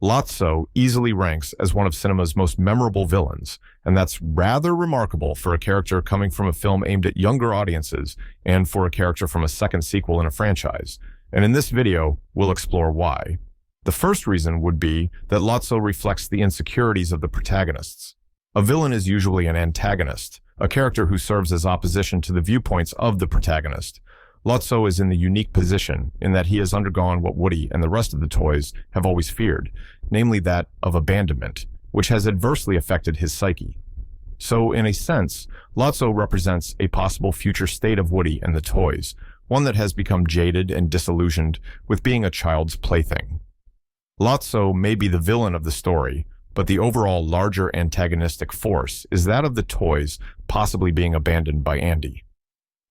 Lotso easily ranks as one of cinema's most memorable villains, and that's rather remarkable for a character coming from a film aimed at younger audiences and for a character from a second sequel in a franchise. And in this video, we'll explore why. The first reason would be that Lotso reflects the insecurities of the protagonists. A villain is usually an antagonist, a character who serves as opposition to the viewpoints of the protagonist. Lotso is in the unique position in that he has undergone what Woody and the rest of the toys have always feared, namely that of abandonment, which has adversely affected his psyche. So, in a sense, Lotso represents a possible future state of Woody and the toys, one that has become jaded and disillusioned with being a child's plaything. Lotso may be the villain of the story, but the overall larger antagonistic force is that of the toys possibly being abandoned by Andy.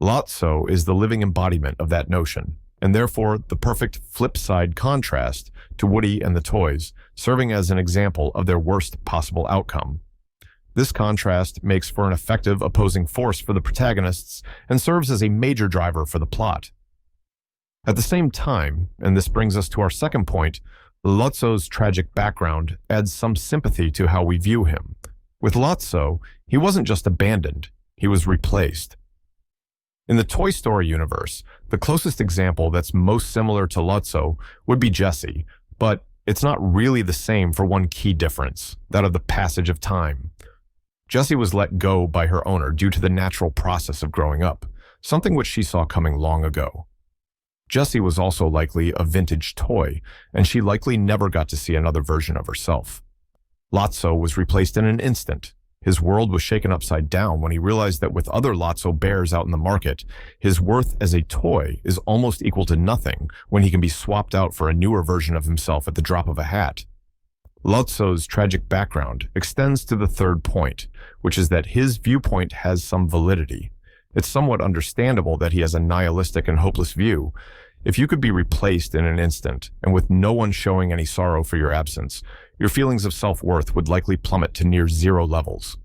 Lotso is the living embodiment of that notion, and therefore the perfect flip-side contrast to Woody and the toys, serving as an example of their worst possible outcome. This contrast makes for an effective opposing force for the protagonists and serves as a major driver for the plot. At the same time, and this brings us to our second point, Lotso's tragic background adds some sympathy to how we view him. With Lotso, he wasn't just abandoned, he was replaced. In the Toy Story universe, the closest example that's most similar to Lotso would be Jessie, but it's not really the same for one key difference, that of the passage of time. Jessie was let go by her owner due to the natural process of growing up, something which she saw coming long ago. Jessie was also likely a vintage toy, and she likely never got to see another version of herself. Lotso was replaced in an instant. His world was shaken upside down when he realized that with other Lotso bears out in the market, his worth as a toy is almost equal to nothing when he can be swapped out for a newer version of himself at the drop of a hat. Lotso's tragic background extends to the third point, which is that his viewpoint has some validity. It's somewhat understandable that he has a nihilistic and hopeless view. If you could be replaced in an instant, and with no one showing any sorrow for your absence, your feelings of self-worth would likely plummet to near zero levels.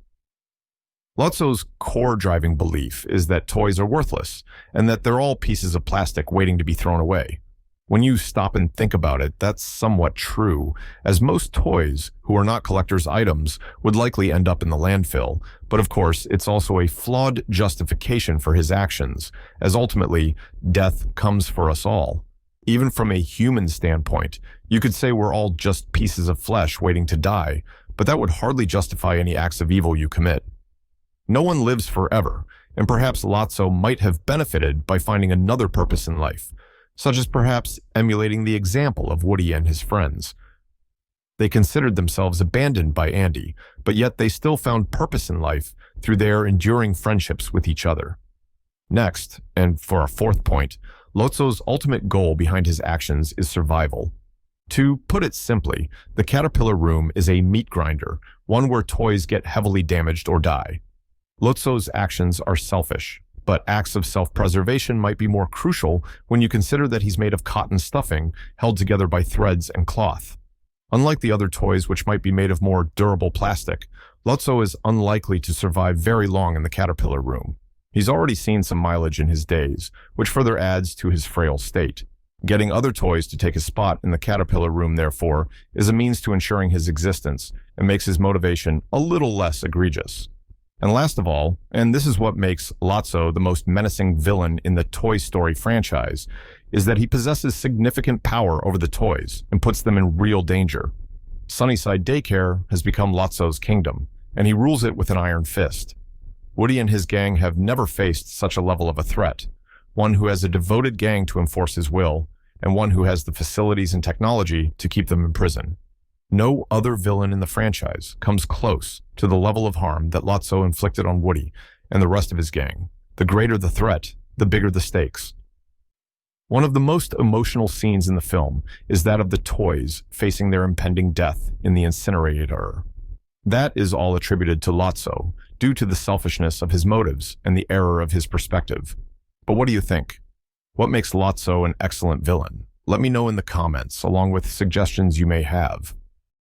Lotso's core driving belief is that toys are worthless, and that they're all pieces of plastic waiting to be thrown away. When you stop and think about it, that's somewhat true, as most toys, who are not collector's items, would likely end up in the landfill. But of course, it's also a flawed justification for his actions, as ultimately, death comes for us all. Even from a human standpoint, you could say we're all just pieces of flesh waiting to die, but that would hardly justify any acts of evil you commit. No one lives forever, and perhaps Lotso might have benefited by finding another purpose in life, such as perhaps emulating the example of Woody and his friends. They considered themselves abandoned by Andy, but yet they still found purpose in life through their enduring friendships with each other. Next, and for our fourth point, Lotso's ultimate goal behind his actions is survival. To put it simply, the caterpillar room is a meat grinder, one where toys get heavily damaged or die. Lotso's actions are selfish, but acts of self-preservation might be more crucial when you consider that he's made of cotton stuffing held together by threads and cloth. Unlike the other toys which might be made of more durable plastic, Lotso is unlikely to survive very long in the caterpillar room. He's already seen some mileage in his days, which further adds to his frail state. Getting other toys to take his spot in the caterpillar room, therefore, is a means to ensuring his existence and makes his motivation a little less egregious. And last of all, and this is what makes Lotso the most menacing villain in the Toy Story franchise, is that he possesses significant power over the toys and puts them in real danger. Sunnyside Daycare has become Lotso's kingdom, and he rules it with an iron fist. Woody and his gang have never faced such a level of a threat, one who has a devoted gang to enforce his will, and one who has the facilities and technology to keep them in prison. No other villain in the franchise comes close to the level of harm that Lotso inflicted on Woody and the rest of his gang. The greater the threat, the bigger the stakes. One of the most emotional scenes in the film is that of the toys facing their impending death in the incinerator. That is all attributed to Lotso, due to the selfishness of his motives and the error of his perspective. But what do you think? What makes Lotso an excellent villain? Let me know in the comments, along with suggestions you may have.